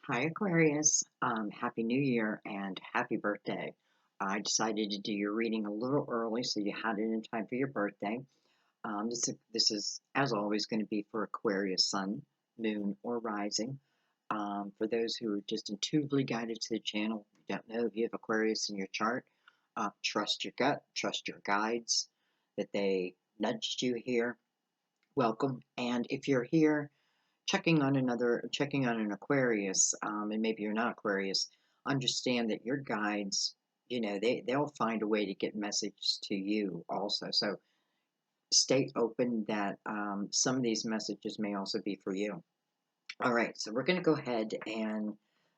Hi, Aquarius. Happy New Year and happy birthday. I decided to do your reading a little early so you had it in time for your birthday. This is, as always, going to be for Aquarius Sun, Moon, or Rising. For those who are just intuitively guided to the channel, you don't know if you have Aquarius in your chart, trust your gut, trust your guides, that they nudged you here. Welcome. And if you're here, checking on an Aquarius, and maybe you're not Aquarius, understand that your guides, they'll find a way to get messages to you also. So stay open that some of these messages may also be for you. All right, so we're going to go ahead and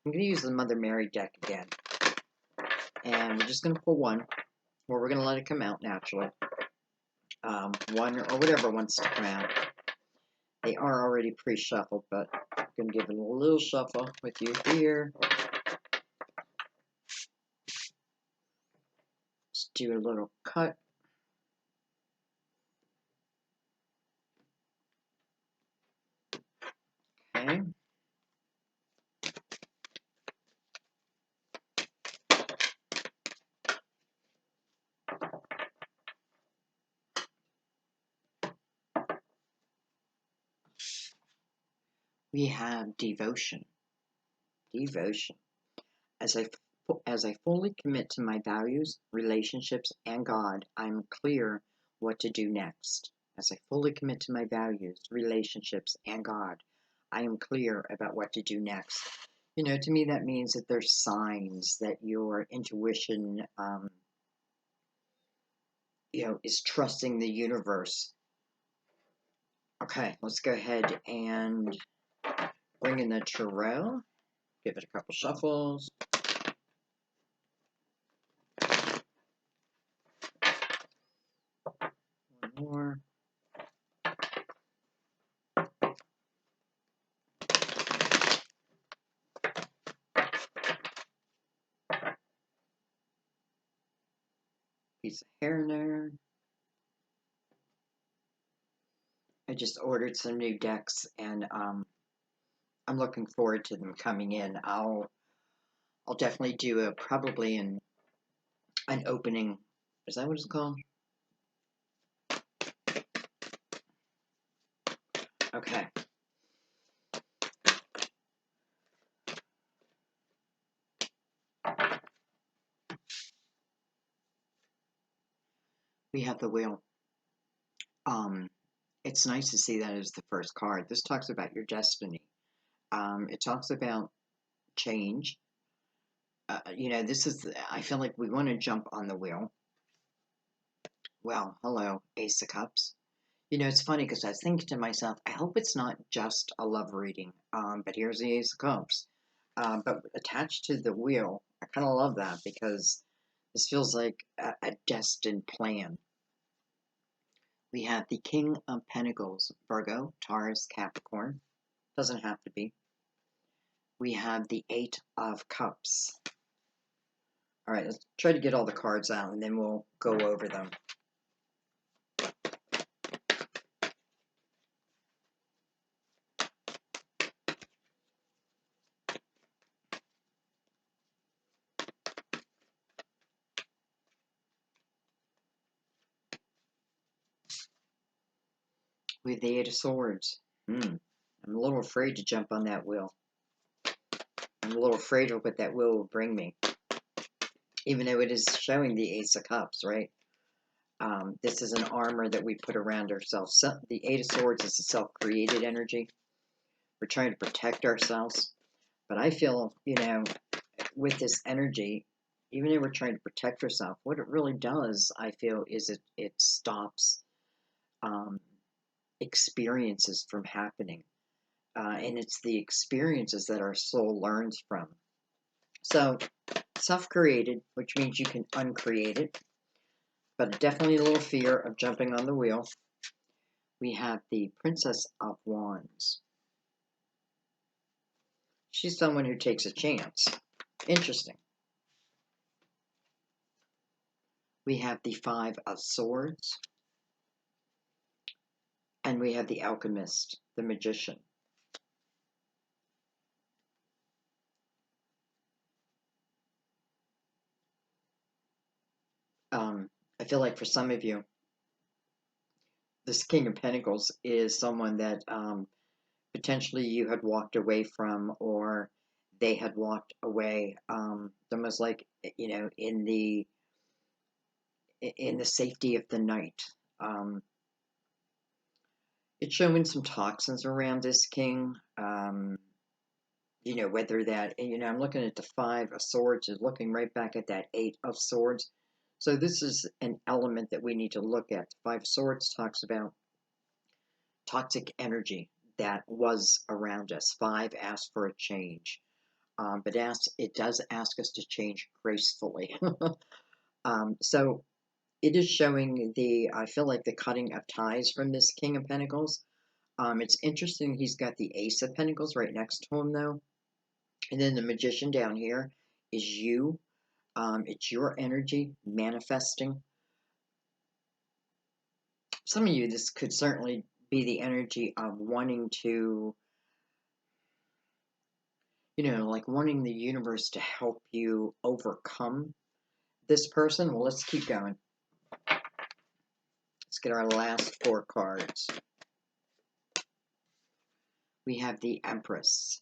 I'm going to use the Mother Mary deck again. And we're just going to pull one, or we're going to let it come out naturally. One or whatever wants to come out. They are already pre-shuffled, but I'm going to give it a little shuffle with you here. Let's do a little cut. Okay. We have devotion. Devotion. As I fully commit to my values, relationships, and God, I'm clear what to do next. As I fully commit to my values, relationships, and God, I am clear about what to do next. To me, that means that there's signs that your intuition, is trusting the universe. Okay, let's go ahead and bring in the tarot. Give it a couple shuffles. One more. Piece of hair there. I just ordered some new decks, and I'm looking forward to them coming in. I'll definitely do probably an opening. Is that what it's called? Okay. We have the wheel. It's nice to see that as the first card. This talks about your destiny. It talks about change. I feel like we want to jump on the wheel. Well, hello, Ace of Cups. It's funny because I was thinking to myself, I hope it's not just a love reading. But here's the Ace of Cups. But attached to the wheel, I kind of love that because this feels like a destined plan. We have the King of Pentacles, Virgo, Taurus, Capricorn. Doesn't have to be. We have the Eight of Cups. All right, let's try to get all the cards out, and then we'll go over them. We have the Eight of Swords. I'm a little afraid to jump on that wheel. I'm a little afraid of what that wheel will bring me. Even though it is showing the Ace of Cups, right? This is an armor that we put around ourselves. So the Eight of Swords is a self-created energy. We're trying to protect ourselves. But I feel, with this energy, even though we're trying to protect ourselves, what it really does, I feel, is it stops experiences from happening. And it's the experiences that our soul learns from. So, self-created, which means you can uncreate it, but definitely a little fear of jumping on the wheel. We have the Princess of Wands. She's someone who takes a chance. Interesting. We have the Five of Swords. And we have the Alchemist, the Magician. I feel like for some of you, this King of Pentacles is someone that potentially you had walked away from, or they had walked away, almost like, in the safety of the night. Um, it's showing some toxins around this king. Whether that, I'm looking at the Five of Swords, is looking right back at that Eight of Swords. So this is an element that we need to look at. The Five of Swords talks about toxic energy that was around us. Five asks for a change, but it does ask us to change gracefully. So it is showing I feel like the cutting of ties from this King of Pentacles. It's interesting he's got the Ace of Pentacles right next to him, though. And then the Magician down here is you. It's your energy manifesting. Some of you, this could certainly be the energy of wanting to, like wanting the universe to help you overcome this person. Well, let's keep going. Let's get our last four cards. We have the Empress.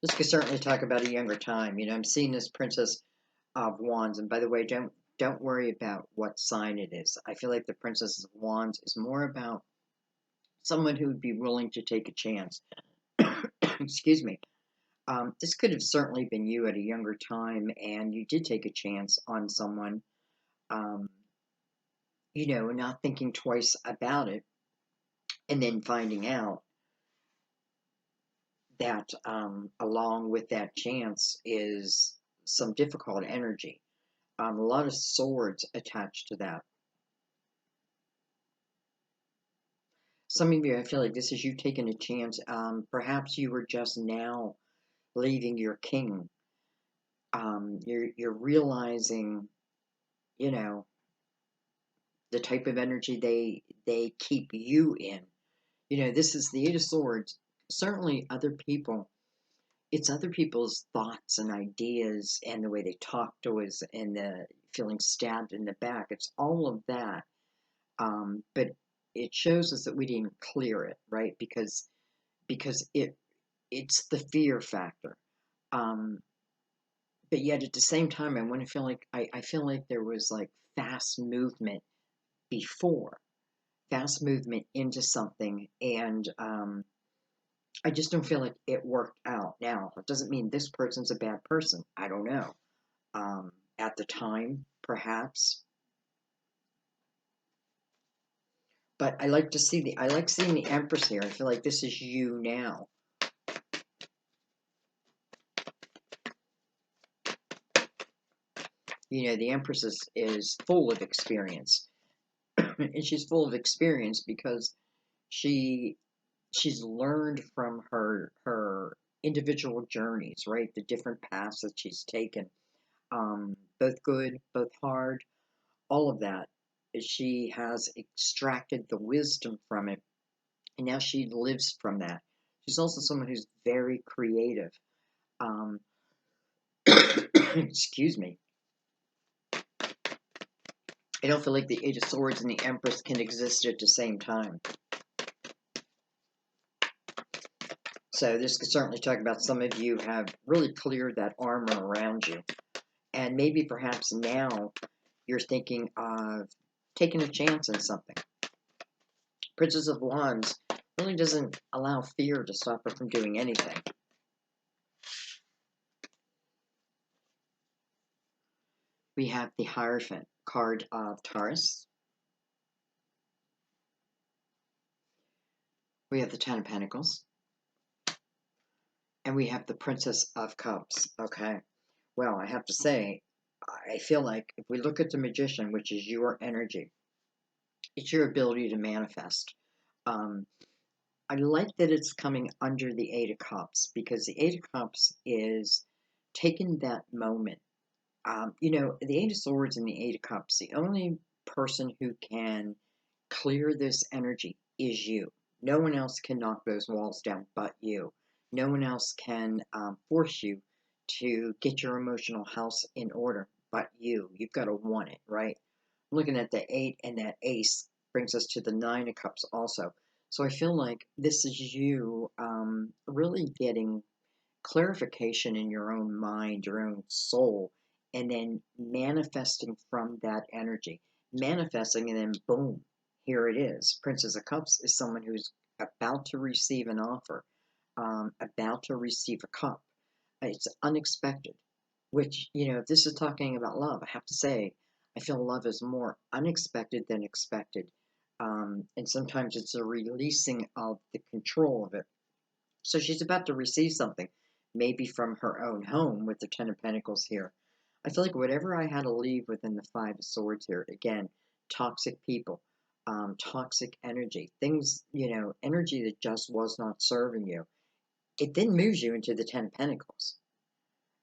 This could certainly talk about a younger time. I'm seeing this Princess of Wands, and by the way, don't worry about what sign it is. I feel like the Princess of Wands is more about someone who would be willing to take a chance. Excuse me. This could have certainly been you at a younger time, and you did take a chance on someone, um, not thinking twice about it, and then finding out that along with that chance is some difficult energy. A lot of swords attached to that. Some of you, I feel like this is you taking a chance. Perhaps you were just now leaving your king. You're realizing, you know, the type of energy they keep you in. This is the Eight of Swords. Certainly, other people. It's other people's thoughts and ideas and the way they talk to us and the feeling stabbed in the back. It's all of that. But it shows us that we didn't clear it, right? Because it's the fear factor. Um, but yet at the same time, I feel like there was like fast movement before, fast movement into something, and I just don't feel like it worked out. Now, it doesn't mean this person's a bad person. I don't know. At the time, perhaps, but I like seeing the Empress here. I feel like this is you now. The Empress is full of experience. And she's full of experience because she's learned from her individual journeys, right? The different paths that she's taken, both good, both hard, all of that. She has extracted the wisdom from it, and now she lives from that. She's also someone who's very creative. Um, excuse me. I don't feel like the Eight of Swords and the Empress can exist at the same time. So this could certainly talk about some of you have really cleared that armor around you. And maybe perhaps now you're thinking of taking a chance on something. Princess of Wands really doesn't allow fear to stop her from doing anything. We have the Hierophant card of Taurus. We have the Ten of Pentacles. And we have the Princess of Cups. Okay. Well, I have to say, I feel like if we look at the Magician, which is your energy, it's your ability to manifest. Um, I like that it's coming under the Eight of Cups, because the Eight of Cups is taking that moment. The Eight of Swords and the Eight of Cups, the only person who can clear this energy is you. No one else can knock those walls down but you. No one else can force you to get your emotional house in order but you. You've got to want it, right? Looking at the 8, and that ace brings us to the 9 of cups also. So I feel like this is you really getting clarification in your own mind, your own soul, and then manifesting from that energy. Manifesting, and then boom, here it is. Princess of Cups is someone who's about to receive an offer, about to receive a cup. It's unexpected, which, if this is talking about love, I have to say, I feel love is more unexpected than expected. And sometimes it's a releasing of the control of it. So she's about to receive something, maybe from her own home with the Ten of Pentacles here. I feel like whatever I had to leave within the Five of Swords here, again, toxic people, toxic energy, things, energy that just was not serving you. It then moves you into the Ten of Pentacles.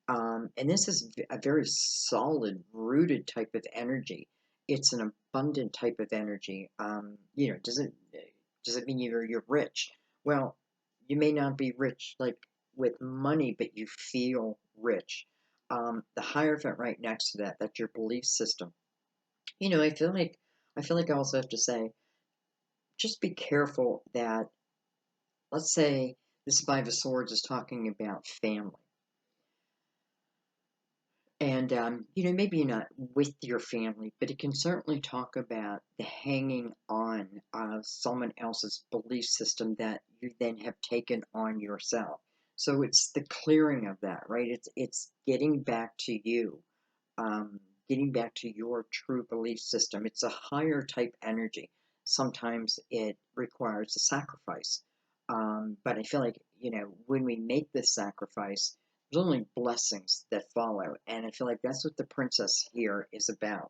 And this is a very solid, rooted type of energy. It's an abundant type of energy. Does it mean you're rich? Well, you may not be rich like with money, but you feel rich. The Hierophant right next to that, that's your belief system. I feel like I also have to say, just be careful that, let's say this Five of Swords is talking about family. And, maybe you're not with your family, but it can certainly talk about the hanging on of someone else's belief system that you then have taken on yourself. So it's the clearing of that, right? It's getting back to you, getting back to your true belief system. It's a higher type energy. Sometimes it requires a sacrifice. But I feel like, when we make this sacrifice, there's only blessings that follow. And I feel like that's what the princess here is about.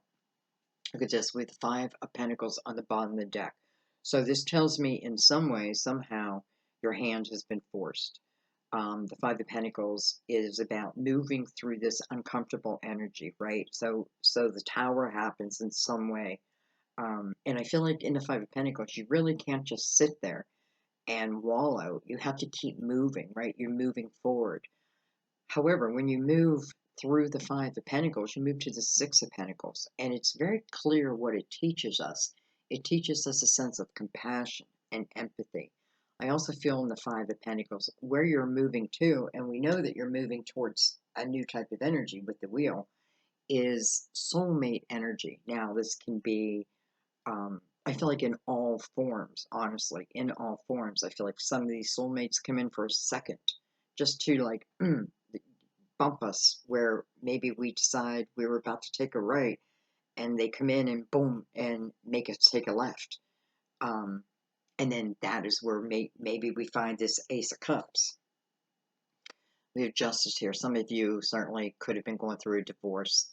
Look at this with 5 of Pentacles on the bottom of the deck. So this tells me in some way, somehow, your hand has been forced. The 5 of Pentacles is about moving through this uncomfortable energy, right? So the Tower happens in some way. And I feel like in the 5 of Pentacles, you really can't just sit there and wallow. You have to keep moving, right? You're moving forward. However, when you move through the 5 of Pentacles, you move to the 6 of Pentacles, and it's very clear what it teaches us. It teaches us a sense of compassion and empathy. I also feel in the 5 of Pentacles where you're moving to, and we know that you're moving towards a new type of energy with the wheel, is soulmate energy. Now, this can be, I feel like in all forms, honestly, in all forms. I feel like some of these soulmates come in for a second, just to like, bump us where maybe we decide we were about to take a right and they come in and boom and make us take a left. And then that is where maybe we find this Ace of Cups. We have justice here. Some of you certainly could have been going through a divorce.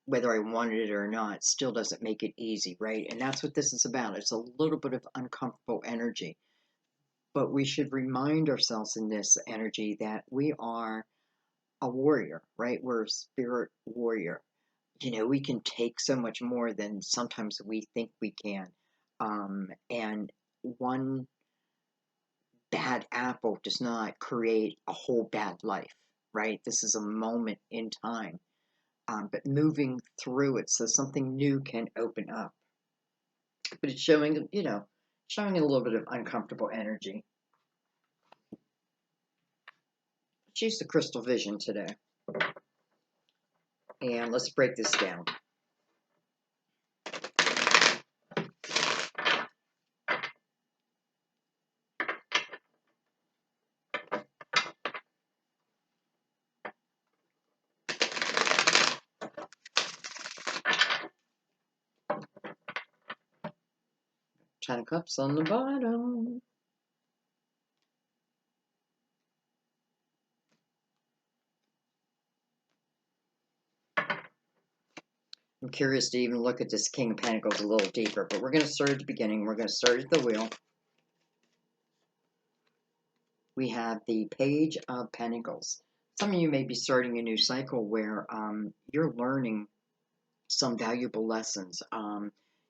Whether I wanted it or not still doesn't make it easy, right? And that's what this is about. It's a little bit of uncomfortable energy. But we should remind ourselves in this energy that we are a warrior, right? We're a spirit warrior. We can take so much more than sometimes we think we can. And one bad apple does not create a whole bad life, right? This is a moment in time. But moving through it so something new can open up. But it's showing, showing a little bit of uncomfortable energy. Let's use the crystal vision today. And let's break this down. Ten of Cups on the bottom. I'm curious to even look at this King of Pentacles a little deeper, but we're going to start at the beginning. We're going to start at the wheel. We have the Page of Pentacles. Some of you may be starting a new cycle where you're learning some valuable lessons.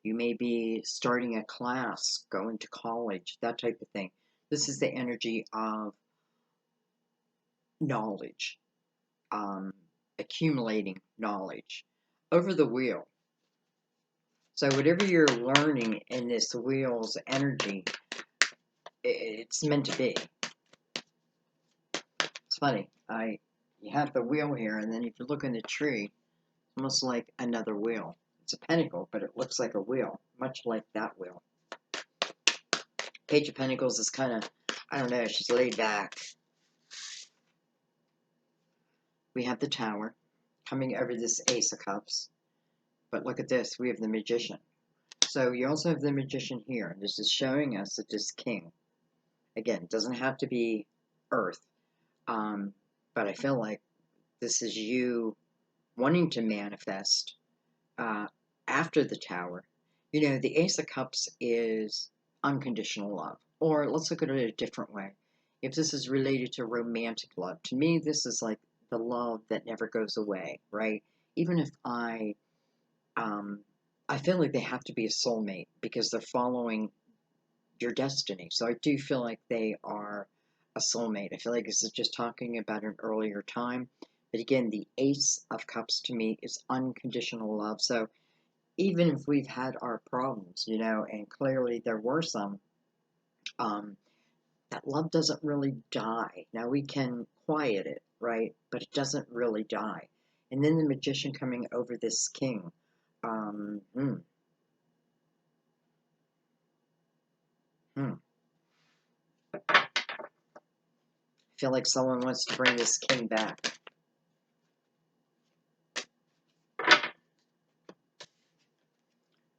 You may be starting a class, going to college, that type of thing. This is the energy of knowledge, um, accumulating knowledge over the wheel. So whatever you're learning in this wheel's energy, it's meant to be. It's funny. You have the wheel here, and then if you look in the tree, it's almost like another wheel. It's a pentacle, but it looks like a wheel, much like that wheel. Page of Pentacles is kind of, I don't know, she's laid back. We have the Tower coming over this Ace of Cups. But look at this, we have the Magician. So you also have the Magician here. This is showing us that this King, again, doesn't have to be Earth. But I feel like this is you wanting to manifest after the Tower. You know, the Ace of Cups is unconditional love. Or let's look at it a different way. If this is related to romantic love, to me, this is like the love that never goes away, right? Even if I feel like they have to be a soulmate because they're following your destiny. So I do feel like they are a soulmate. I feel like this is just talking about an earlier time. But again, the Ace of Cups to me is unconditional love. So even if we've had our problems, you know, and clearly there were some, that love doesn't really die. Now we can quiet it, right? But it doesn't really die. And then the Magician coming over this King. Um, hmm, hmm. I feel like someone wants to bring this King back.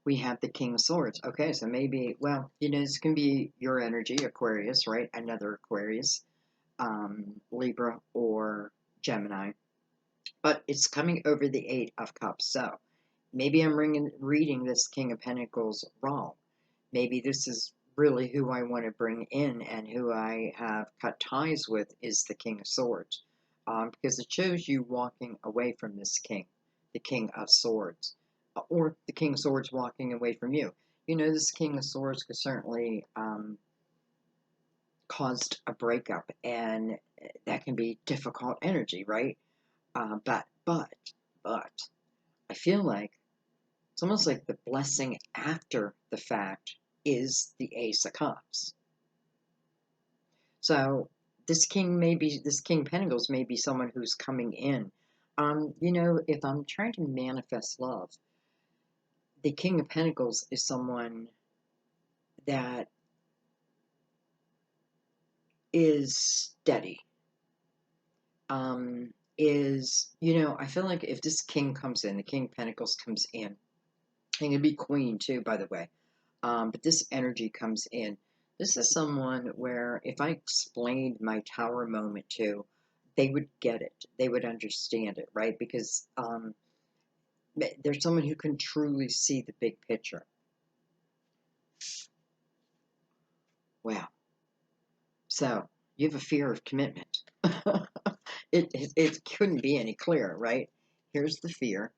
We have the King of Swords. Okay, so maybe, well, you know, this can be your energy, Aquarius, right? Another Aquarius, Libra, or Gemini. But it's coming over the Eight of Cups. So maybe I'm reading this King of Pentacles wrong. Maybe this is really who I want to bring in, and who I have cut ties with is the King of Swords. Because it shows you walking away from this King, the King of Swords, or the King of Swords walking away from you. You know, this King of Swords could certainly caused a breakup, and that can be difficult energy, right? But I feel like it's almost like the blessing after the fact is the Ace of Cups. So this King Pentacles may be someone who's coming in. You know, if I'm trying to manifest love, the King of Pentacles is someone that is steady. You know, I feel like if this King comes in, the King of Pentacles comes in, and it'd be Queen too, by the way. But this energy comes in. This is someone where if I explained my Tower moment to, they would get it. They would understand it, right? Because there's someone who can truly see the big picture. Wow. So you have a fear of commitment. It couldn't be any clearer, right? Here's the fear,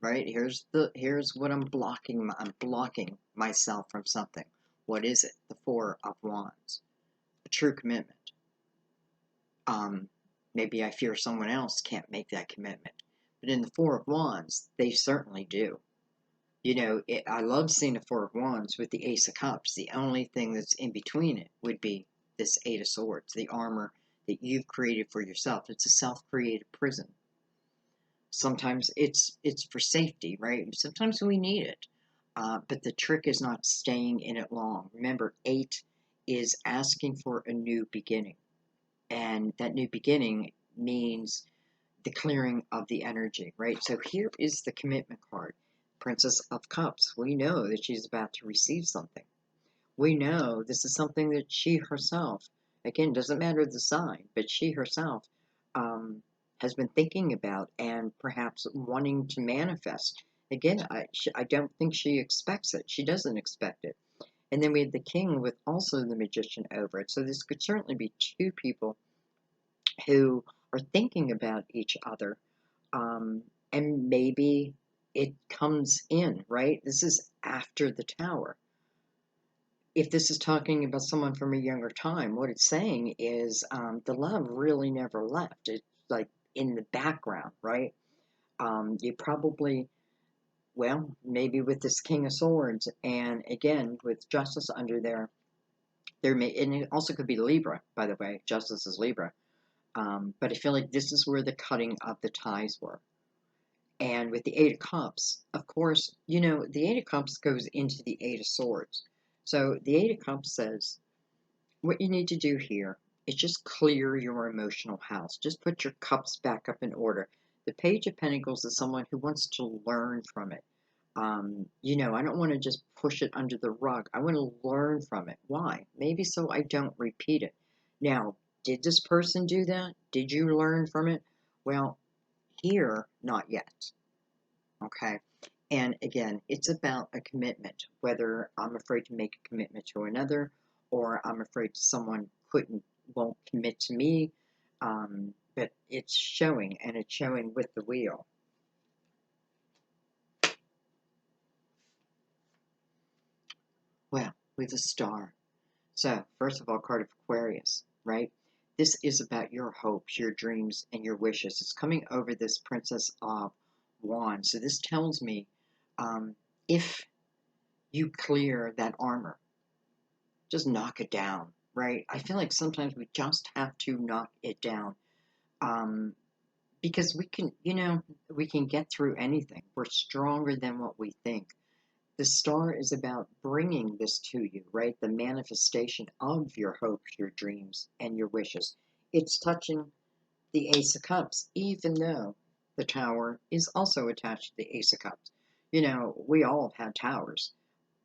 right? Here's what I'm blocking. I'm blocking myself from something. What is it? The Four of Wands. A true commitment. Maybe I fear someone else can't make that commitment. But in the Four of Wands, they certainly do. You know, I love seeing the Four of Wands with the Ace of Cups. The only thing that's in between it would be this Eight of Swords, the armor that you've created for yourself. It's a self-created prison. Sometimes it's for safety, right? Sometimes we need it. But the trick is not staying in it long. Remember, 8 is asking for a new beginning. And that new beginning means the clearing of the energy, right? So here is the commitment card. Princess of Cups. We know that she's about to receive something. We know this is something that she herself, again, doesn't matter the sign, but she herself has been thinking about and perhaps wanting to manifest. Again, I don't think she expects it. She doesn't expect it. And then we have the King with also the Magician over it. So this could certainly be two people who are thinking about each other. And maybe it comes in, right? This is after the Tower. if this is talking about someone from a younger time, what it's saying is the love really never left. It's like in the background, right? You probably, well, maybe with this King of Swords, and again with Justice under there, there may, and it also could be Libra, by the way. Justice is Libra, but I feel like this is where the cutting of the ties were. And with the Eight of Cups, of course, the Eight of Cups goes into the Eight of Swords. So the Eight of Cups says, what you need to do here is just clear your emotional house. Just put your cups back up in order. The Page of Pentacles is someone who wants to learn from it. I don't want to just push it under the rug. I want to learn from it. Why? Maybe so I don't repeat it. Now, did this person do that? Did you learn from it? Well, here, not yet. Okay. And again, it's about a commitment, whether I'm afraid to make a commitment to another or I'm afraid someone won't commit to me. But it's showing, and it's showing with the wheel. Well, with a star. So, first of all, card of Aquarius, right? This is about your hopes, your dreams, and your wishes. It's coming over this Princess of Wands. So this tells me if you clear that armor, just knock it down, right? I feel like sometimes we just have to knock it down um, because we can get through anything. We're stronger than what we think. The star is about bringing this to you, right? The manifestation of your hopes, your dreams, and your wishes. It's touching the Ace of Cups, even though the Tower is also attached to the Ace of Cups. We all have had towers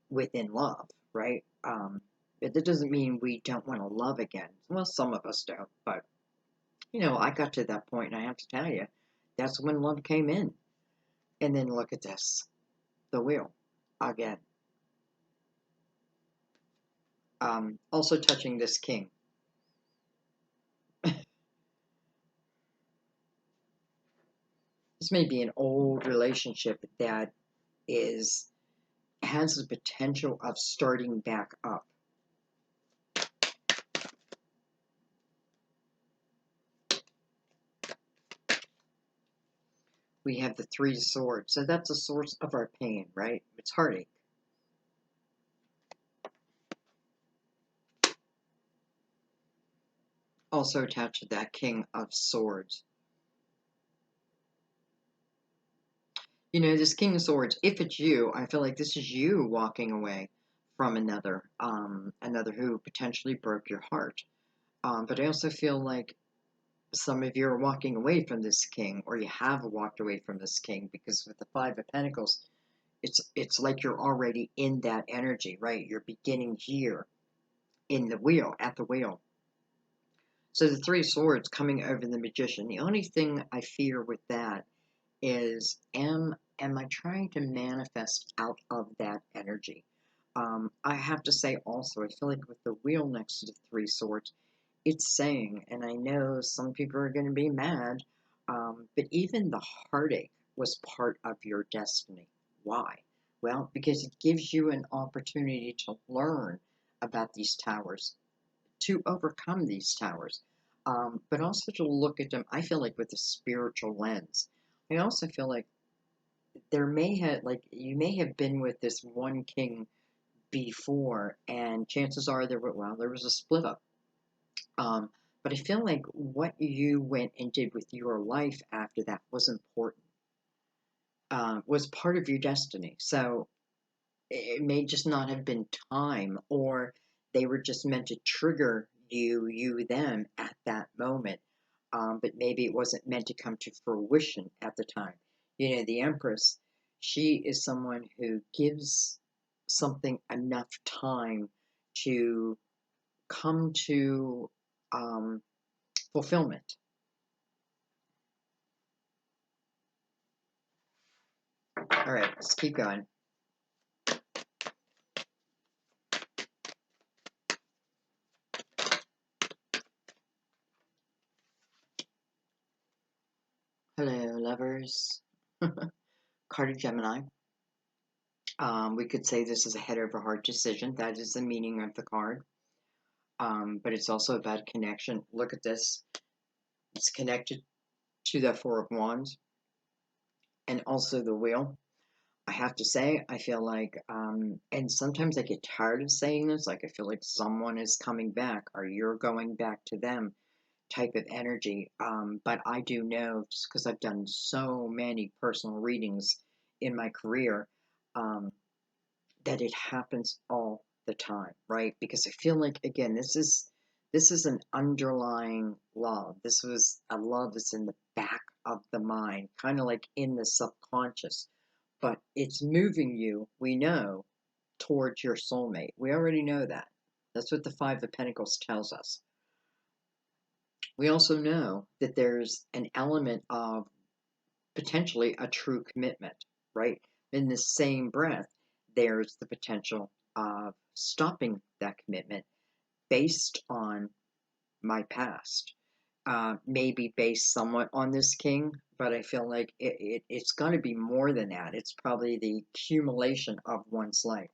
within love, right? But that doesn't mean we don't want to love again. Well, some of us don't, but I got to that point, and I have to tell you, that's when love came in. And then look at this, the wheel again. Also touching this king. This may be an old relationship that is has the potential of starting back up. We have the Three of Swords, so that's a source of our pain, right? It's heartache. Also attached to that King of Swords. This King of Swords, if it's you, I feel like this is you walking away from another who potentially broke your heart. But I also feel like some of you are walking away from this king, or you have walked away from this king, because with the Five of Pentacles, it's like you're already in that energy, right? You're beginning here in the wheel, at the wheel. So the Three of Swords coming over the Magician. The only thing I fear with that is am I trying to manifest out of that energy? I have to say also, I feel like with the wheel next to the Three Swords, it's saying, and I know some people are going to be mad, but even the heartache was part of your destiny. Why? Well, because it gives you an opportunity to learn about these towers, to overcome these towers, but also to look at them, I feel like, with a spiritual lens. I also feel like you may have been with this one king before, and chances are there was a split up. But I feel like what you went and did with your life after that was important, was part of your destiny. So it may just not have been time, or they were just meant to trigger them at that moment. But maybe it wasn't meant to come to fruition at the time. The Empress, she is someone who gives something enough time to come to fulfillment. All right, let's keep going. Hello, lovers. Card of Gemini. We could say this is a head over heart decision. That is the meaning of the card. But it's also about connection. Look at this. It's connected to the Four of Wands and also the Wheel. I have to say, I feel like, and sometimes I get tired of saying this, like I feel like someone is coming back or you're going back to them type of energy. But I do know, just because I've done so many personal readings in my career, um, that it happens all the time, right? Because I feel like, again, this is an underlying love. This was a love that's in the back of the mind, kind of like in the subconscious, but it's moving you, we know, towards your soulmate. We already know that. That's what the Five of Pentacles tells us. We also know that there's an element of potentially a true commitment, right? In the same breath, there's the potential of stopping that commitment based on my past. Maybe based somewhat on this king, but I feel like it's going to be more than that. It's probably the accumulation of one's life.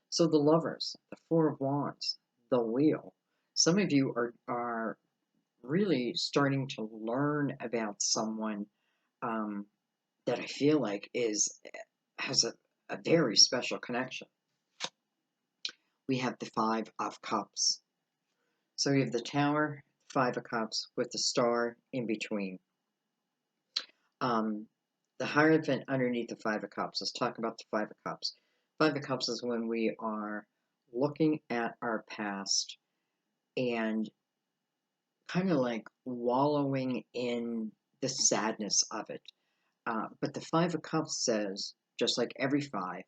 So the lovers, the Four of Wands, the Wheel. Some of you are really starting to learn about someone um, that I feel like has a very special connection. We have the Five of Cups. So we have the Tower, Five of Cups with the star in between. Um, the Hierophant underneath the Five of Cups. Let's talk about the Five of Cups. Five of Cups is when we are looking at our past and kind of like wallowing in the sadness of it. But the Five of Cups says, just like every five,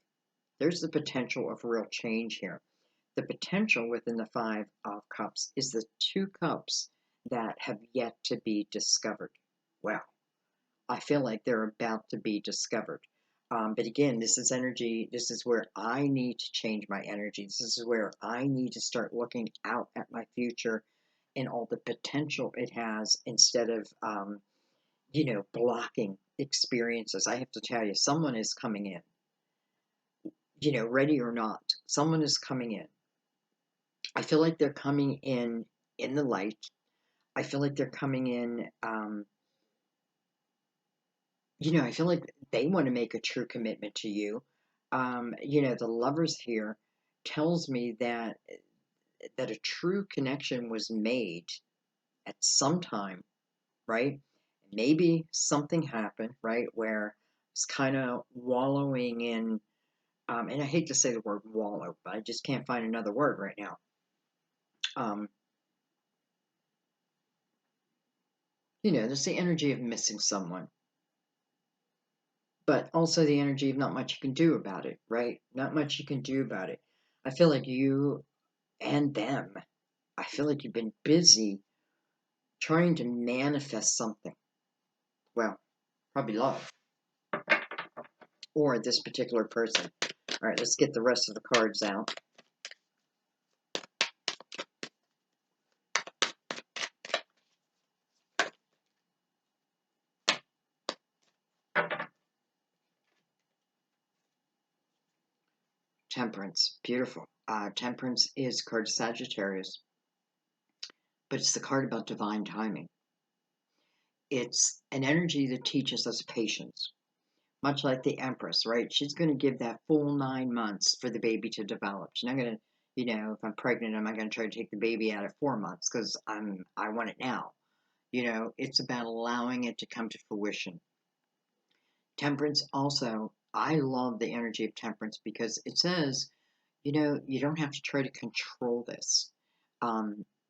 there's the potential of real change here. The potential within the Five of Cups is the two cups that have yet to be discovered. Well, I feel like they're about to be discovered. But again, this is energy. This is where I need to change my energy. This is where I need to start looking out at my future and all the potential it has instead of, blocking experiences. I have to tell you, someone is coming in, ready or not, someone is coming in. I feel like they're coming in the light. I feel like they're coming in, I feel like they want to make a true commitment to you. The lovers here tells me that a true connection was made at some time, right? Maybe something happened, right, where it's kind of wallowing in, and I hate to say the word wallow, but I just can't find another word right now. Um, there's the energy of missing someone, but also the energy of not much you can do about it, right? Not much you can do about it. I feel like you and them, I feel like you've been busy trying to manifest something. Well, probably love, or this particular person. All right, let's get the rest of the cards out. Temperance, beautiful. Temperance is card Sagittarius, but it's the card about divine timing. It's an energy that teaches us patience, much like the Empress, right? She's going to give that full 9 months for the baby to develop. She's not going to, if I'm pregnant, I'm not going to try to take the baby out at 4 months because I want it now. It's about allowing it to come to fruition. Temperance also, I love the energy of temperance because it says, you don't have to try to control this.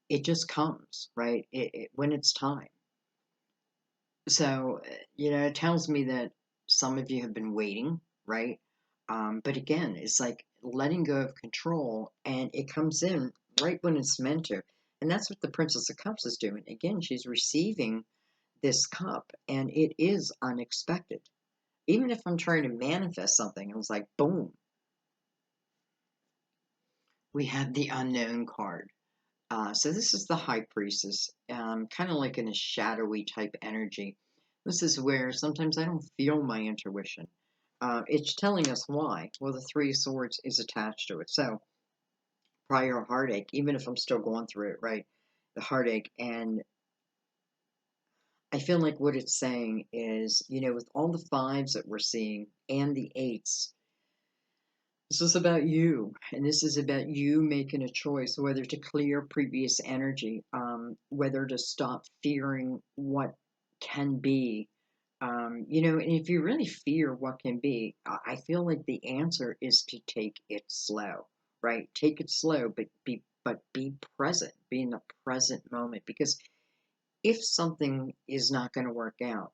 It just comes, right? When it's time. So, it tells me that some of you have been waiting, right? But again, it's like letting go of control and it comes in right when it's meant to. And that's what the Princess of Cups is doing. Again, she's receiving this cup and it is unexpected. Even if I'm trying to manifest something, it was like, boom. We have the Unknown card. So this is the High Priestess, kind of like in a shadowy type energy. This is where sometimes I don't feel my intuition. It's telling us why. Well, the Three of Swords is attached to it. So, prior heartache, even if I'm still going through it, right? The heartache. And I feel like what it's saying is, with all the fives that we're seeing and the eights, this is about you, and this is about you making a choice whether to clear previous energy, whether to stop fearing what can be. And if you really fear what can be, I feel like the answer is to take it slow, right? Take it slow, but be present, be in the present moment, because if something is not going to work out,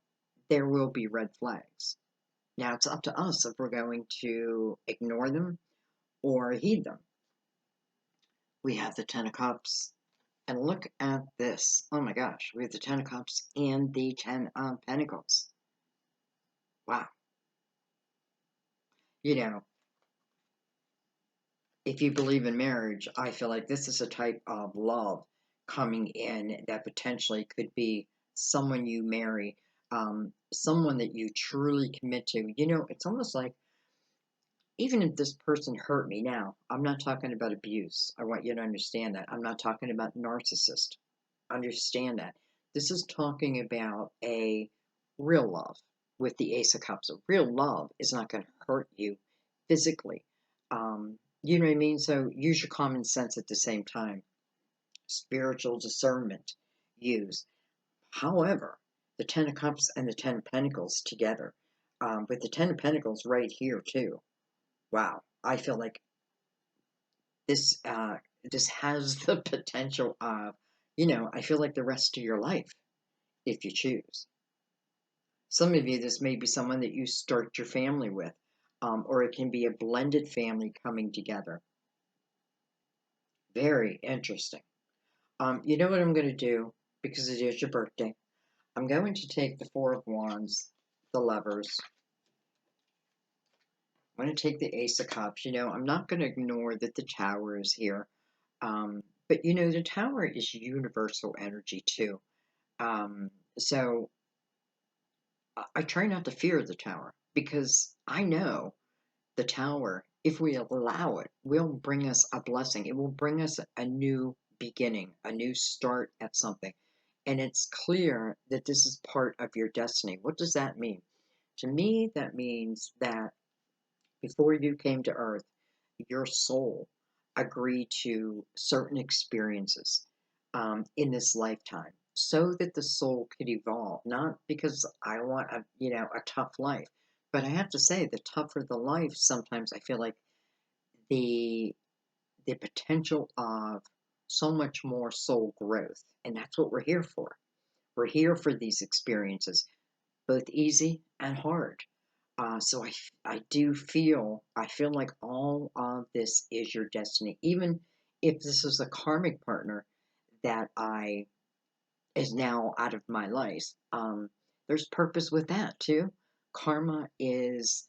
there will be red flags. Now it's up to us if we're going to ignore them or heed them. We have the Ten of Cups. And look at this. Oh my gosh. We have the Ten of Cups and the Ten of Pentacles. Wow. You know, if you believe in marriage, I feel like this is a type of love coming in that potentially could be someone you marry, someone that you truly commit to. It's almost like, even if this person hurt me now, I'm not talking about abuse. I want you to understand that. I'm not talking about narcissist. Understand that. This is talking about a real love with the Ace of Cups. A real love is not going to hurt you physically. You know what I mean? So use your common sense at the same time. Spiritual discernment use. However, the Ten of Cups and the Ten of Pentacles together, with the Ten of Pentacles right here too. Wow, I feel like this has the potential of, I feel like the rest of your life if you choose. Some of you, this may be someone that you start your family with, or it can be a blended family coming together. Very interesting. You know what I'm going to do, because it is your birthday? I'm going to take the Four of Wands, the Lovers. I'm going to take the Ace of Cups. I'm not going to ignore that the Tower is here. But the Tower is universal energy too. So I try not to fear the Tower, because I know the Tower, if we allow it, will bring us a blessing. It will bring us a new beginning, a new start at something. And it's clear that this is part of your destiny. What does that mean? To me, that means that before you came to Earth, your soul agreed to certain experiences, in this lifetime, so that the soul could evolve. Not because I want a tough life, but I have to say, the tougher the life, sometimes I feel like the the potential of so much more soul growth, and that's what we're here for. We're here for these experiences, both easy and hard. So I feel like all of this is your destiny. Even if this is a karmic partner that I is now out of my life, there's purpose with that too. Karma is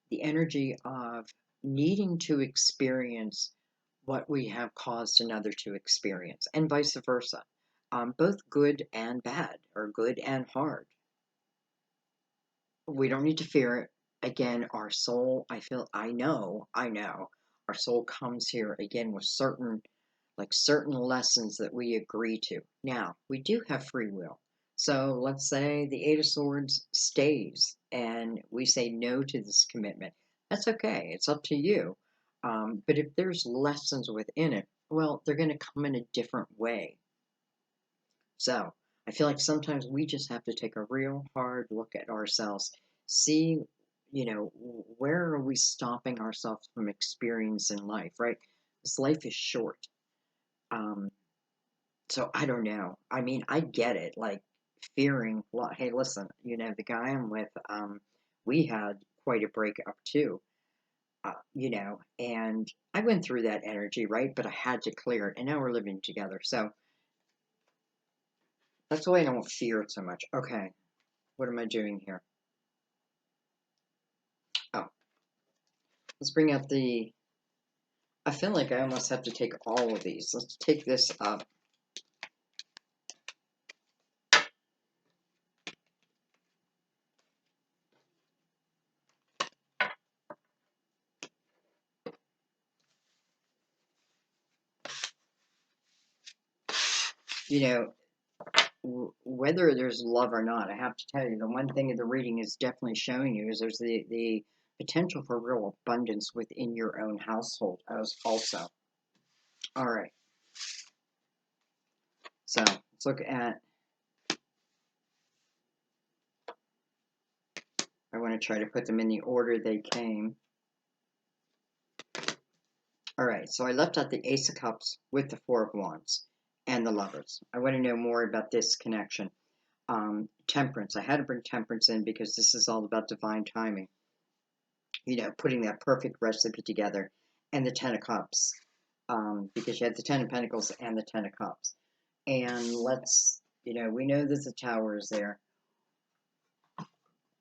the energy of needing to experience what we have caused another to experience, and vice versa. Both good and bad, or good and hard. We don't need to fear it. Again, our soul, I know, our soul comes here again with certain lessons that we agree to. Now, we do have free will. So let's say the Eight of Swords stays and we say no to this commitment. That's okay. It's up to you. But if there's lessons within it, well, they're going to come in a different way. So I feel like sometimes we just have to take a real hard look at ourselves, see, where are we stopping ourselves from experiencing life, right? This life is short. Um, so I don't know. I mean, I get it, like fearing, hey, listen, the guy I'm with, we had quite a breakup too, and I went through that energy, right? But I had to clear it, and now we're living together. So that's why I don't fear it so much. Okay. What am I doing here? Oh, let's bring out the... I feel like I almost have to take all of these. Let's take this up. You know, whether there's love or not, I have to tell you, the one thing the reading is definitely showing you is there's the potential for real abundance within your own household as also. All right, so let's look at, I want to try to put them in the order they came. All right, so I left out the Ace of Cups with the Four of Wands and the Lovers. I want to know more about this connection. Temperance. I had to bring Temperance in because this is all about divine timing. You know, putting that perfect recipe together. And the Ten of Cups. Because you had the Ten of Pentacles and the Ten of Cups. And let's, you know, we know that the Tower is there.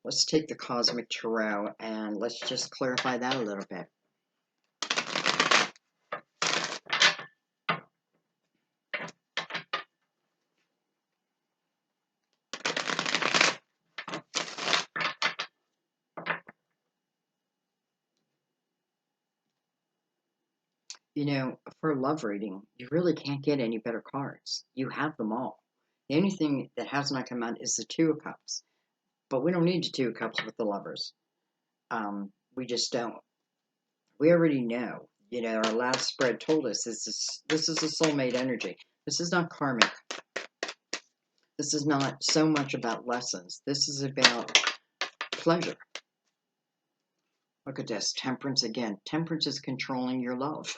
Let's take the Cosmic Tarot and let's just clarify that a little bit. You know, for a love reading, you really can't get any better cards. You have them all. The only thing that has not come out is the Two of Cups. But we don't need the Two of Cups with the Lovers. We just don't. We already know. You know, our last spread told us this is a soulmate energy. This is not karmic. This is not so much about lessons. This is about pleasure. Look at this. Temperance again. Temperance is controlling your love.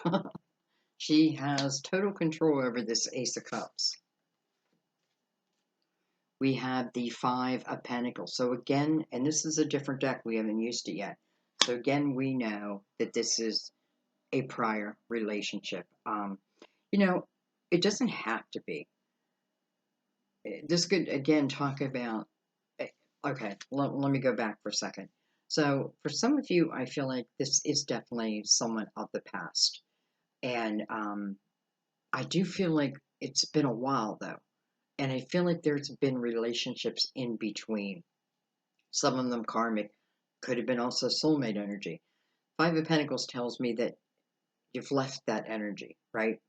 She has total control over this Ace of Cups. We have the Five of Pentacles. So again, and this is a different deck. We haven't used it yet. So again, we know that this is a prior relationship. You know, it doesn't have to be. This could, again, talk about, okay, let me go back for a second. So for some of you, I feel like this is definitely someone of the past. And I do feel like it's been a while, though. And I feel like there's been relationships in between. Some of them karmic, could have been also soulmate energy. Five of Pentacles tells me that you've left that energy, right?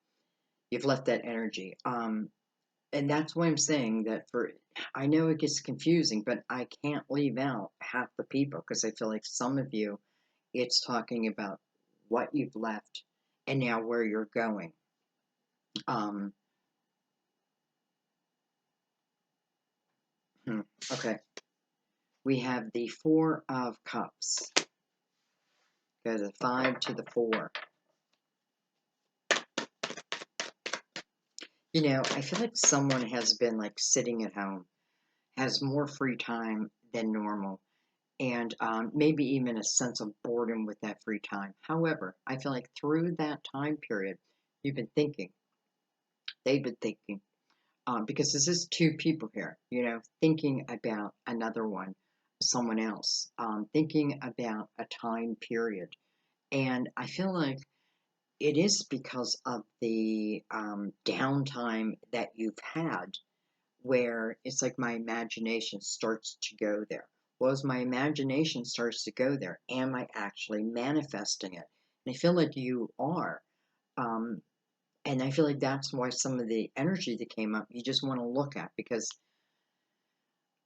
You've left that energy. And that's why I'm saying that I know it gets confusing, but I can't leave out half the people because I feel like some of you, it's talking about what you've left and now where you're going. Okay. We have the Four of Cups. Go to the 5 to the 4. You know, I feel like someone has been like sitting at home, has more free time than normal, and maybe even a sense of boredom with that free time. However, I feel like through that time period, you've been thinking, they've been thinking, because this is two people here, you know, thinking about another one, someone else, thinking about a time period. And I feel like it is because of the downtime that you've had where it's like my imagination starts to go there. Well, as my imagination starts to go there, am I actually manifesting it? And I feel like you are. Um, and I feel like that's why some of the energy that came up, you just want to look at because,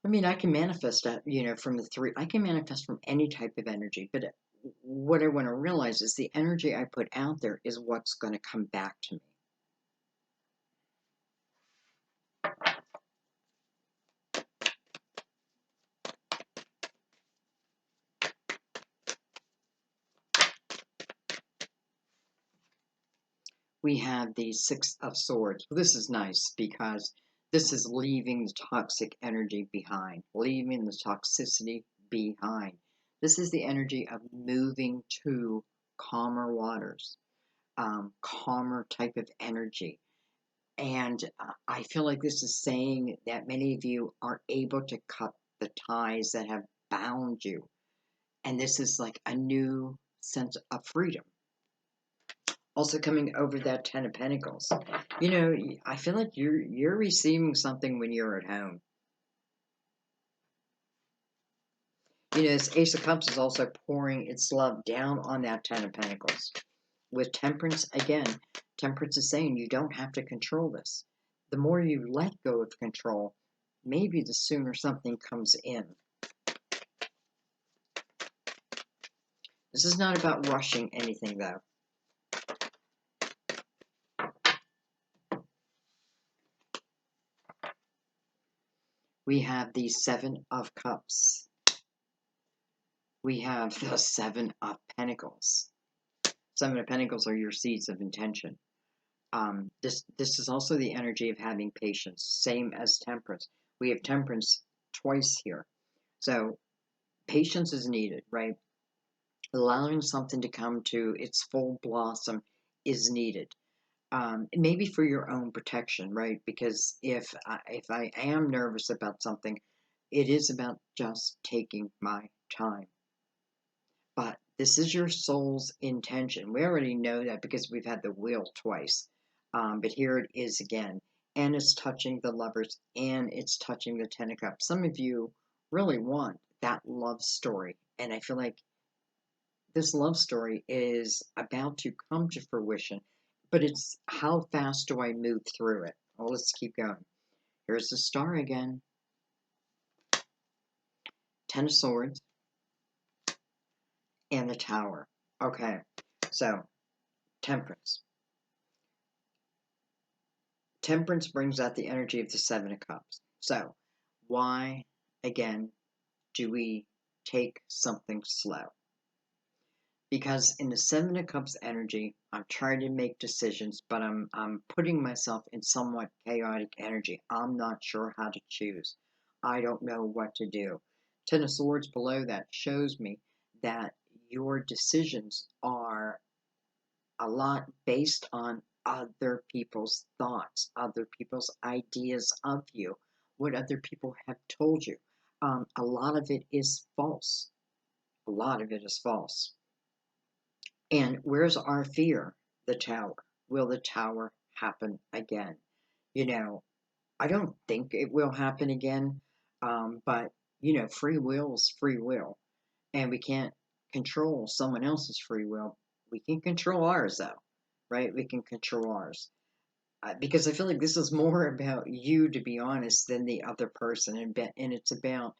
I mean, I can manifest that, you know, from the three, I can manifest from any type of energy, but what I want to realize is the energy I put out there is what's going to come back to me. We have the Six of Swords. Well, this is nice because this is leaving the toxic energy behind, leaving the toxicity behind. This is the energy of moving to calmer waters, calmer type of energy. And I feel like this is saying that many of you are able to cut the ties that have bound you. And this is like a new sense of freedom. Also coming over that Ten of Pentacles. You know, I feel like you're receiving something when you're at home. You know, this Ace of Cups is also pouring its love down on that Ten of Pentacles. With Temperance, again, Temperance is saying you don't have to control this. the more you let go of control, maybe the sooner something comes in. This is not about rushing anything, though. We have the Seven of Cups. We have the Seven of Pentacles. Seven of Pentacles are your seeds of intention. This is also the energy of having patience, same as Temperance. We have Temperance twice here. So patience is needed, right? Allowing something to come to its full blossom is needed. Maybe for your own protection, right? Because if I am nervous about something, it is about just taking my time. But this is your soul's intention. We already know that because we've had the wheel twice. But here it is again. And it's touching the lovers and it's touching the Ten of Cups. Some of you really want that love story. And I feel like this love story is about to come to fruition. But it's how fast do I move through it? Well, let's keep going. Here's the Star again. Ten of Swords. And the Tower. Okay, so Temperance. Temperance brings out the energy of the Seven of Cups. So, why, again, do we take something slow? Because in the Seven of Cups energy, I'm trying to make decisions, but I'm putting myself in somewhat chaotic energy. I'm not sure how to choose. I don't know what to do. Ten of Swords below that shows me that your decisions are a lot based on other people's thoughts, other people's ideas of you, what other people have told you. A lot of it is false. A lot of it is false. And where's our fear? The Tower. Will the Tower happen again? You know, I don't think it will happen again, but, free will is free will. And we can't control someone else's free will. We can control ours, though, right? We can control ours. Because I feel like this is more about you, to be honest, than the other person. And it's about,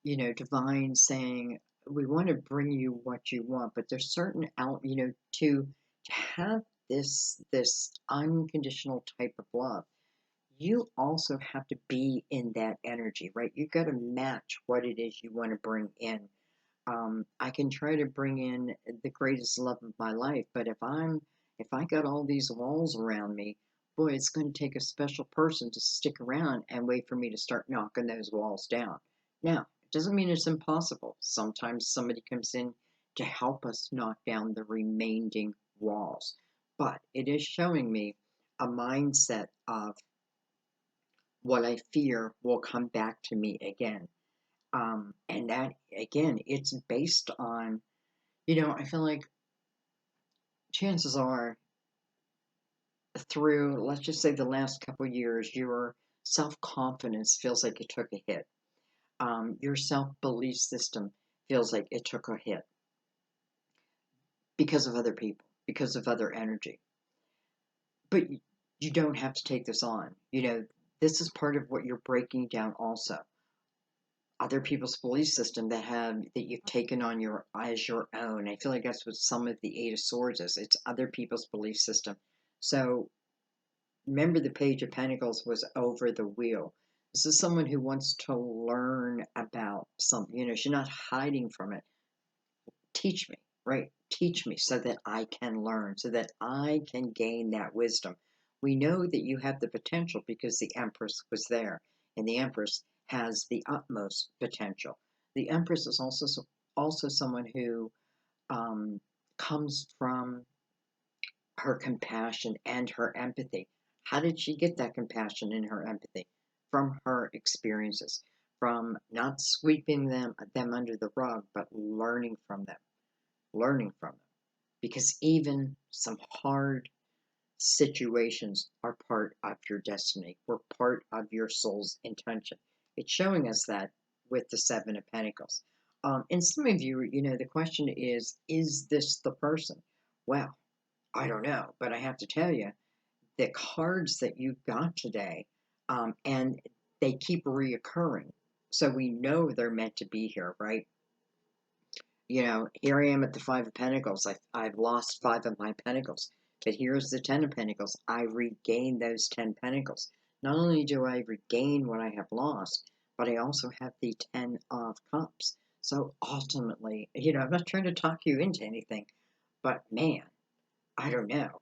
divine saying, we want to bring you what you want, but there's certain out, to have this unconditional type of love, you also have to be in that energy, right? You've got to match what it is you want to bring in. I can try to bring in the greatest love of my life, but if I got all these walls around me, boy, it's going to take a special person to stick around and wait for me to start knocking those walls down. Now, it doesn't mean it's impossible. Sometimes somebody comes in to help us knock down the remaining walls, but it is showing me a mindset of what I fear will come back to me again. And that, again, it's based on, I feel like chances are through, let's just say, the last couple of years, your self confidence feels like it took a hit. Your self belief system feels like it took a hit because of other people, because of other energy. But you don't have to take this on. This is part of what you're breaking down also. Other people's belief system that you've taken on your as your own. I feel like that's what some of the Eight of Swords is. It's other people's belief system. So remember, the Page of Pentacles was over the wheel. This is someone who wants to learn about something. She's not hiding from it. Teach me, right? Teach me so that I can learn, so that I can gain that wisdom. We know that you have the potential because the Empress was there, and the Empress has the utmost potential. The Empress is also someone who comes from her compassion and her empathy. How did she get that compassion and her empathy? From her experiences, from not sweeping them under the rug, but learning from them, learning from them. Because even some hard situations are part of your destiny. We're part of your soul's intention. It's showing us that with the Seven of Pentacles. And some of you, the question is this the person? Well, I don't know, but I have to tell you, the cards that you got today, and they keep reoccurring. So we know they're meant to be here, right? You know, here I am at the Five of Pentacles. I've lost five of my pentacles. But here's the Ten of Pentacles. I regain those 10 pentacles. Not only do I regain what I have lost, but I also have the Ten of Cups. So ultimately, you know, I'm not trying to talk you into anything, but man, I don't know.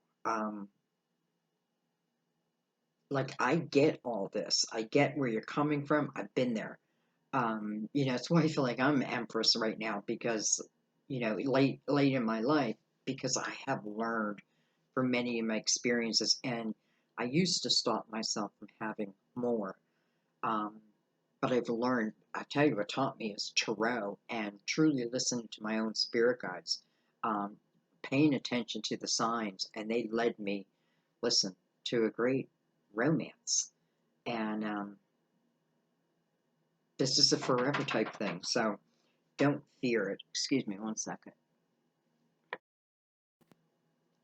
Like, I get all this. I get where you're coming from. I've been there. You know, it's why I feel like I'm Empress right now because, you know, late in my life, because I have learned from many of my experiences, and I used to stop myself from having more. Um, but I've learned. I tell you, what taught me is tarot and truly listening to my own spirit guides, um, paying attention to the signs, and they led me, listen, to a great romance, and this is a forever type thing. So don't fear it. Excuse me one second.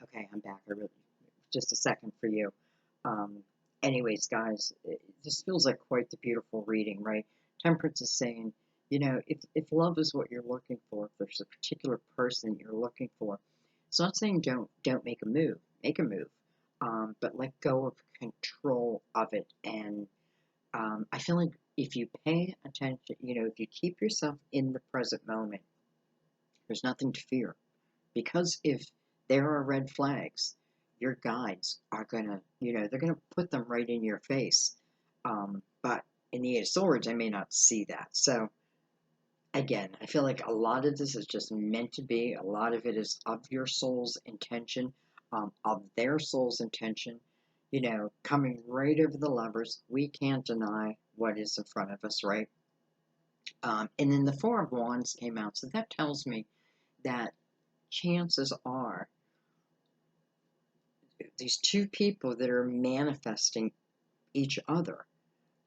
Okay, I'm back. Just a second for you. Um, anyways, guys, this feels like quite the beautiful reading, right? Temperance is saying, you know, if love is what you're looking for, if there's a particular person you're looking for, it's not saying don't make a move. Make a move, but let go of control of it. And I feel like if you pay attention, you know, if you keep yourself in the present moment, there's nothing to fear. Because if there are red flags, your guides are gonna, you know, they're gonna put them right in your face. But in the Eight of Swords, I may not see that. So again, I feel like a lot of this is just meant to be. A lot of it is of your soul's intention, of their soul's intention. You know, coming right over the Lovers, we can't deny what is in front of us, right? And then the Four of Wands came out, so that tells me that chances are these two people that are manifesting each other,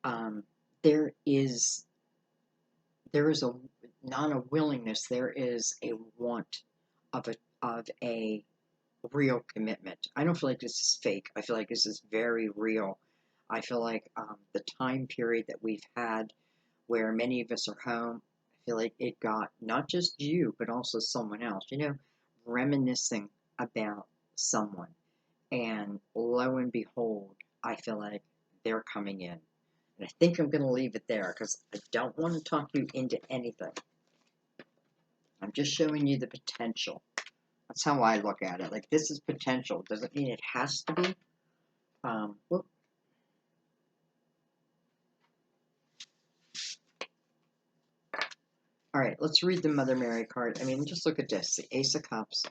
um, there is there is a not a willingness, there is a want of a real commitment. I don't feel like this is fake. I feel like this is very real. I feel like the time period that we've had where many of us are home, I feel like it got not just you, but also someone else, you know, reminiscing about someone. And lo and behold, I feel like they're coming in. And I think I'm going to leave it there because I don't want to talk you into anything. I'm just showing you the potential. That's how I look at it. Like, this is potential. Doesn't mean it has to be. Whoop. All right, let's read the Mother Mary card. I mean, just look at this. The Ace of Cups,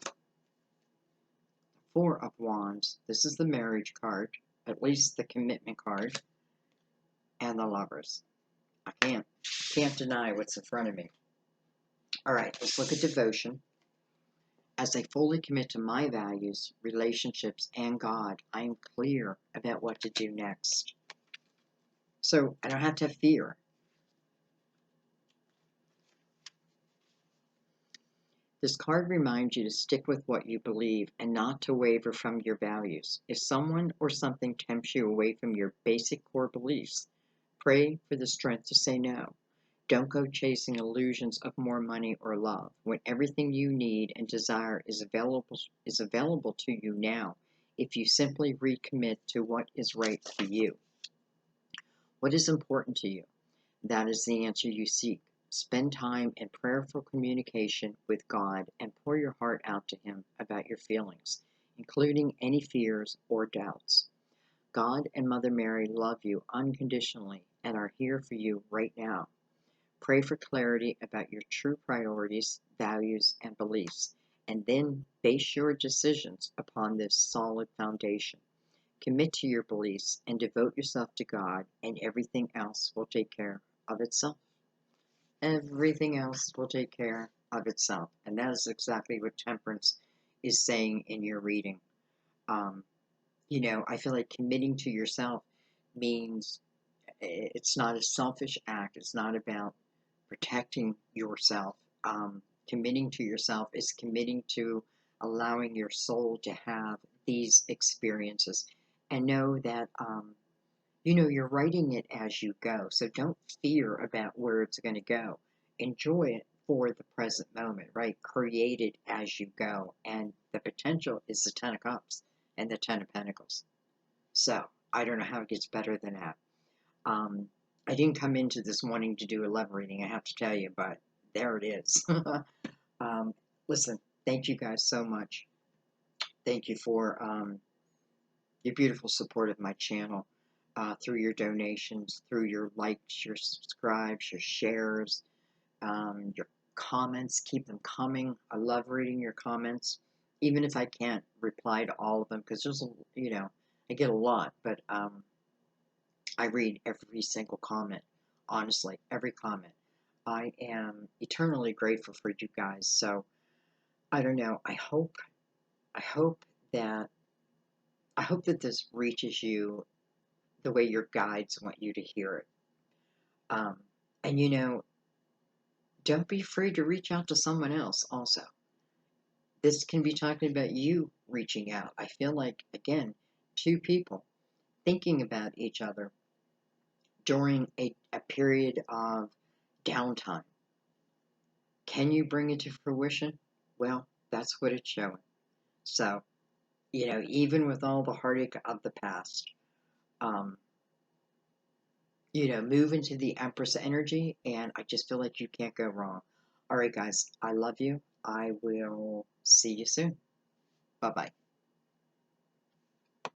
Four of Wands. This is the marriage card, at least the commitment card, and the Lovers. I can't deny what's in front of me. All right, let's look at devotion. As I fully commit to my values, relationships, and God, I am clear about what to do next. So I don't have to have fear. This card reminds you to stick with what you believe and not to waver from your values. If someone or something tempts you away from your basic core beliefs, pray for the strength to say no. Don't go chasing illusions of more money or love when everything you need and desire is available to you now if you simply recommit to what is right for you. What is important to you? That is the answer you seek. Spend time in prayerful communication with God and pour your heart out to Him about your feelings, including any fears or doubts. God and Mother Mary love you unconditionally and are here for you right now. Pray for clarity about your true priorities, values, and beliefs, and then base your decisions upon this solid foundation. Commit to your beliefs and devote yourself to God, and everything else will take care of itself. Everything else will take care of itself. And that is exactly what Temperance is saying in your reading. Um, you know, I feel like committing to yourself means it's not a selfish act. It's not about protecting yourself. Committing to yourself is committing to allowing your soul to have these experiences. and know that, you know, you're writing it as you go. So don't fear about where it's going to go. Enjoy it for the present moment, right? Create it as you go. And the potential is the Ten of Cups and the Ten of Pentacles. So I don't know how it gets better than that. Um, I didn't come into this wanting to do a love reading, I have to tell you, but there it is. Listen, thank you guys so much. Thank you for your beautiful support of my channel, through your donations, through your likes, your subscribes, your shares, your comments. Keep them coming. I love reading your comments, even if I can't reply to all of them, because there's, you know, I get a lot, but I read every single comment. Honestly, every comment. I am eternally grateful for you guys. So I don't know. I hope that I hope that this reaches you the way your guides want you to hear it. Um, and you know, don't be afraid to reach out to someone else also. This can be talking about you reaching out. I feel like, again, two people thinking about each other during a period of downtime. Can you bring it to fruition? Well, that's what it's showing. So, you know, even with all the heartache of the past, um, you know, move into the Empress energy, and I just feel like you can't go wrong. All right, guys, I love you. I will see you soon. Bye bye.